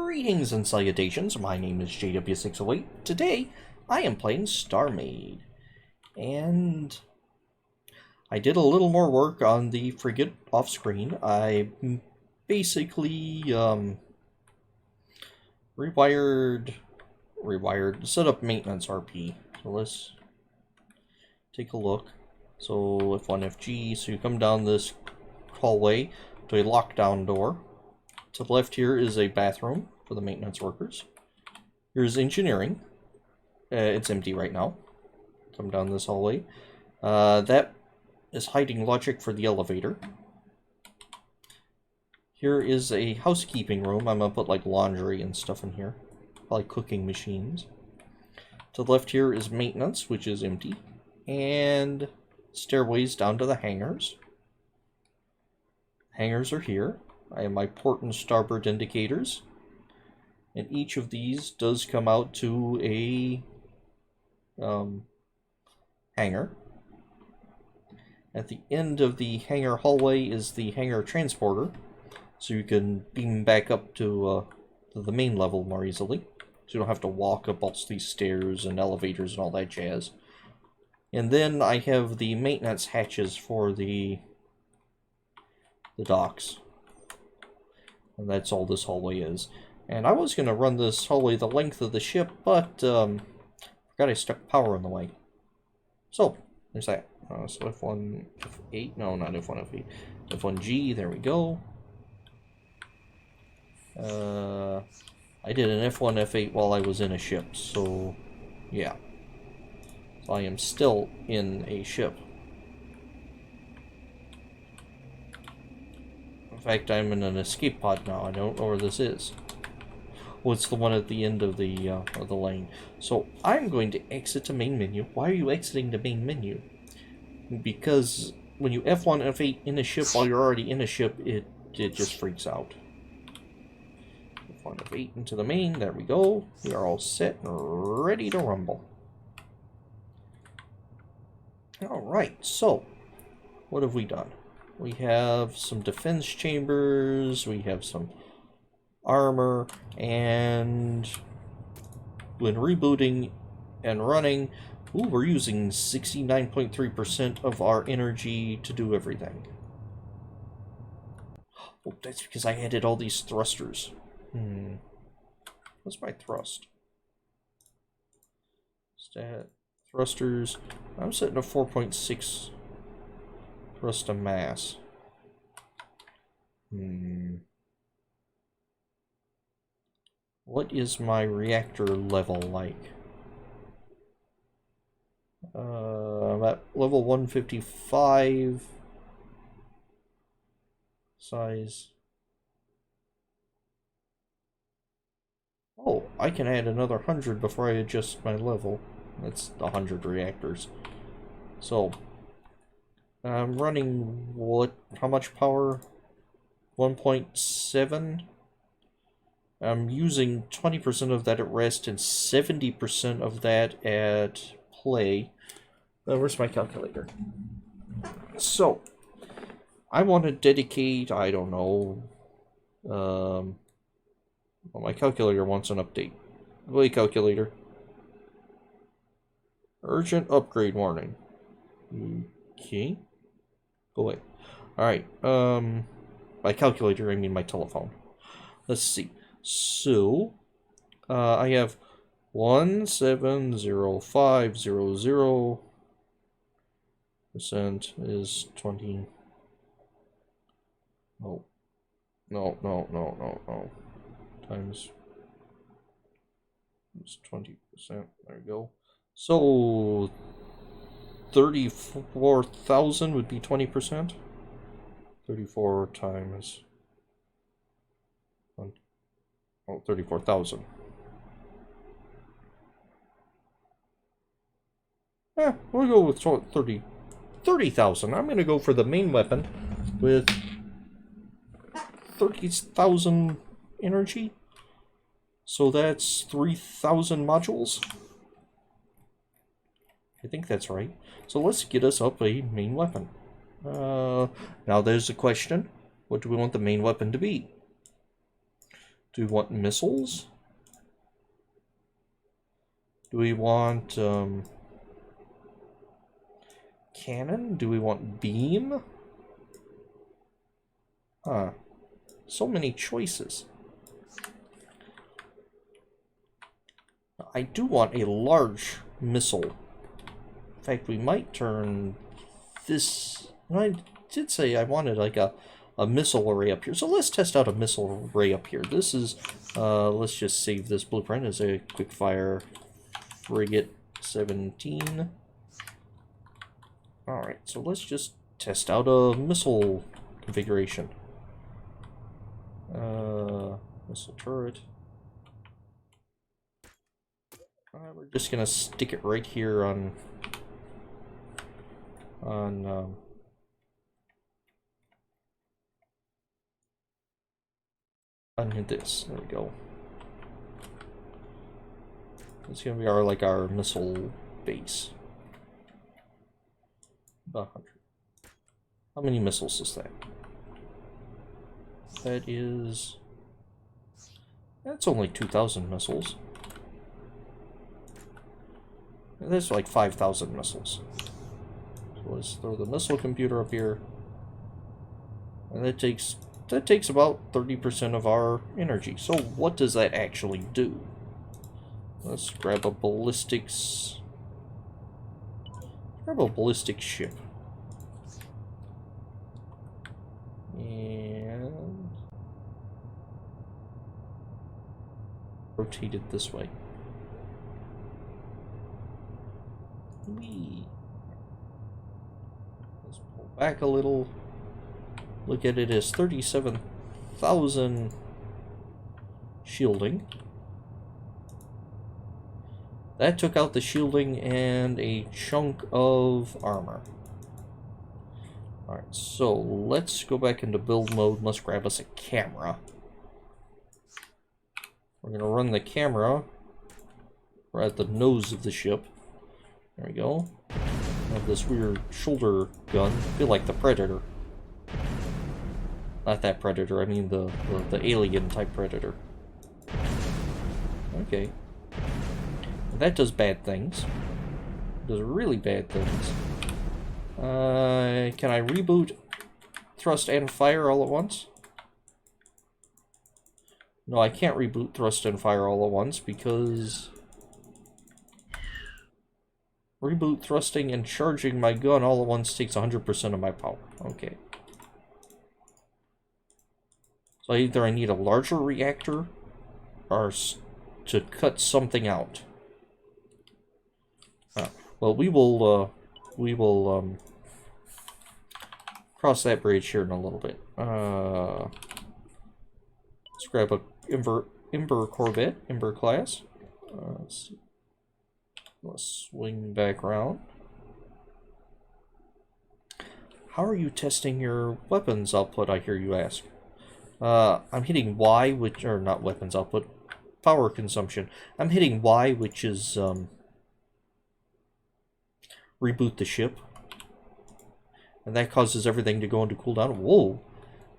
Greetings and salutations, my name is JW608. Today, I am playing StarMade. And I did a little more work on the frigate off screen. I basically set up maintenance RP. So let's take a look. So F1 FG, so you come down this hallway to a lockdown door. To the left here is a bathroom for the maintenance workers. Here's engineering. It's empty right now. Come down this hallway. That is hiding logic for the elevator. Here is a housekeeping room. I'm gonna put like laundry and stuff in here. Probably cooking machines. To the left here is maintenance, which is empty. And stairways down to the hangars. Hangars are here. I have my port and starboard indicators. And each of these does come out to a hangar. At the end of the hangar hallway is the hangar transporter, so you can beam back up to the main level more easily. So you don't have to walk up all these stairs and elevators and all that jazz. And then I have the maintenance hatches for the docks. And that's all this hallway is. And I was going to run this hallway the length of the ship, but forgot I stuck power in the way. So, there's that. So F1, F8, no, not F1, F8. F1G, there we go. I did an F1, F8 while I was in a ship, so yeah. So I am still in a ship. In fact, I'm in an escape pod now. I don't know where this is. Oh, it's the one at the end of the lane. So I'm going to exit to main menu. Why are you exiting the main menu? Because when you F1, F8 in a ship while you're already in a ship, it just freaks out. F1, F8 into the main. There we go. We are all set and ready to rumble. Alright, so what have we done? We have some defense chambers, we have some armor, and when rebooting and running, we're using 69.3% of our energy to do everything. Oh, that's because I added all these thrusters. What's my thrust? Stat thrusters. I'm setting a 4.6 thrust to mass. What is my reactor level like? I'm at level 155 size. Oh, I can add another 100 before I adjust my level. That's 100 reactors. So I'm running what? How much power? 1.7. I'm using 20% of that at rest and 70% of that at play. Where's my calculator? So I want to dedicate, I don't know, well, my calculator wants an update. Wait, calculator. Urgent upgrade warning. Okay. Go away. Alright, by calculator I mean my telephone. Let's see. So, I have 170,500% is 20. Oh. No. Times it's 20%. There we go. So 34,000 would be 20%. 34 times 34,000. We'll go with 30,000. I'm going to go for the main weapon with 30,000 energy. So that's 3,000 modules. I think that's right. So let's get us up a main weapon. Now there's a question. What do we want the main weapon to be? Do we want missiles? Do we want cannon? Do we want beam? Huh. So many choices. I do want a large missile. In fact, we might turn this... I did say I wanted like a missile array up here. So let's test out a missile array up here. This is... let's just save this blueprint as a quick-fire frigate 17. Alright, so let's just test out a missile configuration. Missile turret. We're just gonna stick it right here on this. There we go. It's gonna be our missile base. About 100. How many missiles is that? That's only 2,000 missiles. And there's like 5,000 missiles. So let's throw the missile computer up here. And that takes about 30% of our energy. So what does that actually do? Let's grab a ballistics. Grab a ballistic ship. And rotate it this way. Whee. Let's pull back a little. Look at it as 37,000 shielding. That took out the shielding and a chunk of armor. Alright, so let's go back into build mode. Let's grab us a camera. We're going to run the camera right at the nose of the ship. There we go. I have this weird shoulder gun. I feel like the Predator. Not that Predator, I mean the alien type Predator. Okay. That does bad things. It does really bad things. Can I reboot thrust and fire all at once? No, I can't reboot thrust and fire all at once because... Reboot thrusting and charging my gun all at once takes 100% of my power. Okay. So either I need a larger reactor or to cut something out. Well, we will cross that bridge here in a little bit. Let's grab a Ember Corvette, Ember class. Let's see. Let's swing back around. How are you testing your weapons output, I hear you ask? I'm hitting Y, which, or not weapons output, power consumption. I'm hitting Y, which is, reboot the ship. And that causes everything to go into cooldown. Whoa!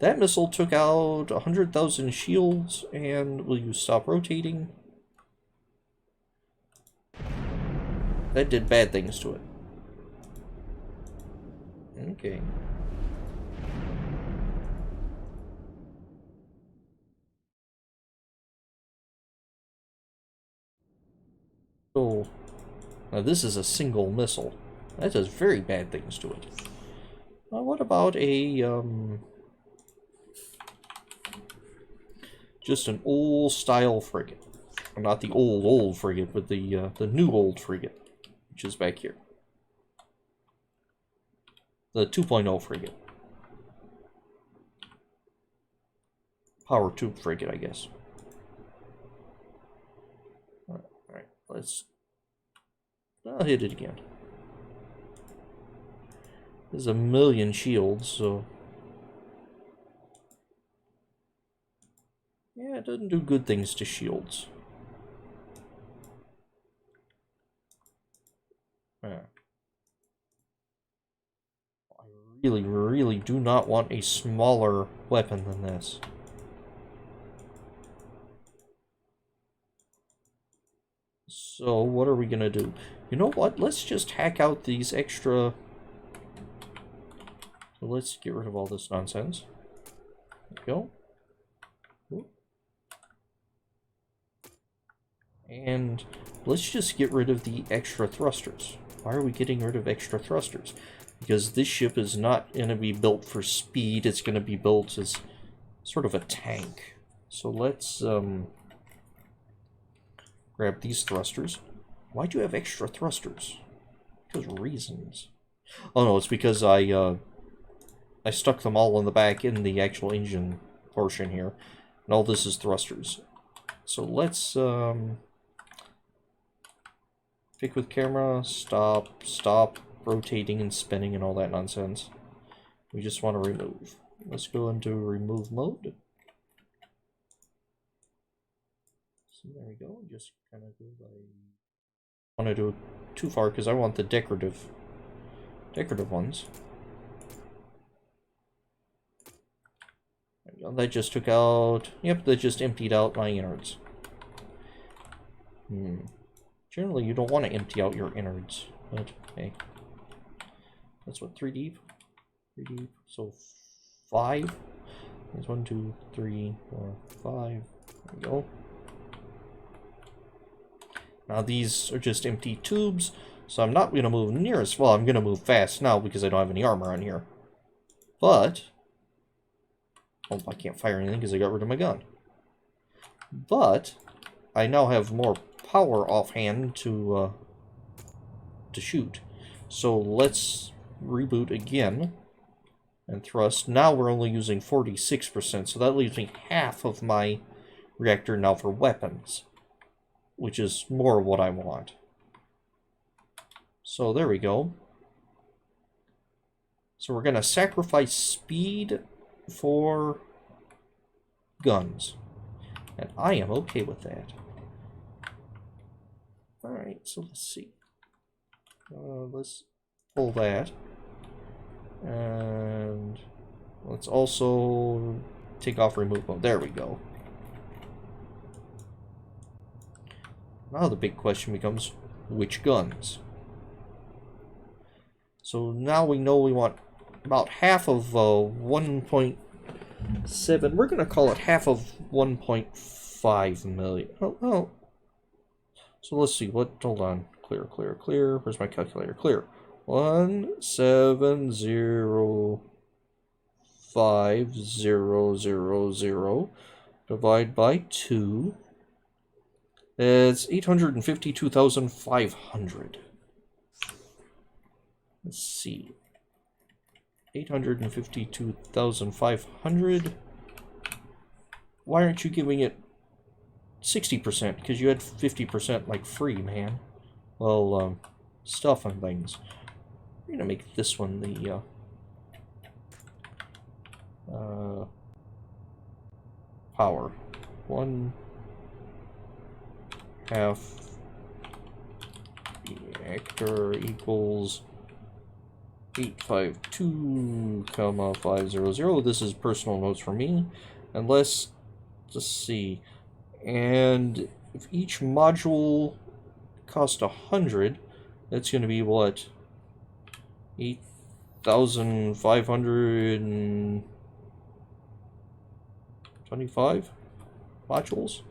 That missile took out 100,000 shields, and will you stop rotating? That did bad things to it. Okay. So, now this is a single missile. That does very bad things to it. What about a, just an old style frigate? Well, not the old frigate, but the new old frigate, which is back here. The 2.0 frigate. Power tube frigate, I guess. Alright, I'll hit it again. There's a million shields, so... Yeah, it doesn't do good things to shields. Yeah. I really do not want a smaller weapon than this. So what are we gonna do? You know what? Let's just hack out these extra... So let's get rid of all this nonsense. There we go. Ooh. And let's just get rid of the extra thrusters. Why are we getting rid of extra thrusters? Because this ship is not going to be built for speed. It's going to be built as sort of a tank. So let's grab these thrusters. Why'd you have extra thrusters? Because reasons. Oh no, it's because I stuck them all in the back in the actual engine portion here. And all this is thrusters. So let's pick with camera, stop rotating and spinning and all that nonsense. We just want to remove. Let's go into remove mode. So there we go. Just kind of go by... I want to do it too far because I want the decorative ones. There we go. That just took out... Yep, that just emptied out my innards. Generally, you don't want to empty out your innards, but hey. That's what, 3 deep? 3 deep, so 5. There's 1, 2, 3, 4, 5. There we go. Now these are just empty tubes, so I'm not going to move near as well. I'm going to move fast now because I don't have any armor on here. But, oh, I can't fire anything because I got rid of my gun. But, I now have more power offhand to shoot. So let's reboot again and thrust. Now we're only using 46%, so that leaves me half of my reactor now for weapons, which is more what I want. So there we go. So we're going to sacrifice speed for guns, and I am okay with that. Alright, so let's see. Let's pull that. And let's also take off remove mode. There we go. Now the big question becomes, which guns? So now we know we want about half of 1.7. We're going to call it half of 1.5 million. Oh. So let's see. Hold on. Clear. Where's my calculator? Clear. 1705000 divide by 2. It's 852,500. Let's see. 852,500. Why aren't you giving it 60%? Because you had 50% like free, man. Well, stuff and things. We're gonna make this one the power. 1/2 reactor equals 852,500. This is personal notes for me. And let's just see. And if each module cost 100, that's going to be what? 8,525 modules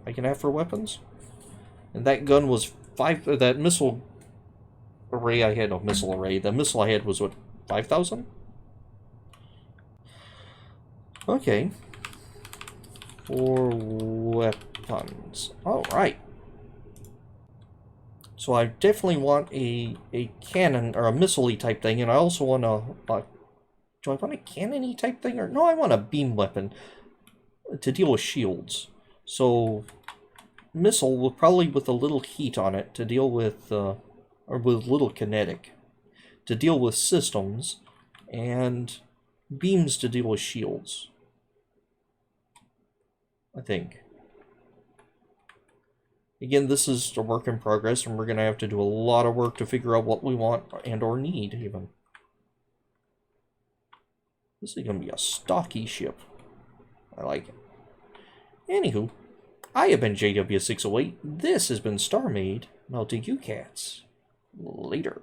I can have for weapons. And that gun was that missile array I had, no missile array. The missile I had was what, 5,000? Okay. For weapons. Alright. So I definitely want a cannon or a missile-y type thing, and I also want a do I want a cannon-y type thing? Or no, I want a beam weapon to deal with shields. So missile will probably with a little heat on it to deal with or with little kinetic to deal with systems, and beams to deal with shields, I think. Again, this is a work in progress, and we're going to have to do a lot of work to figure out what we want and or need, even. This is going to be a stocky ship. I like it. Anywho, I have been JW608. This has been StarMade. Melting you cats. Later.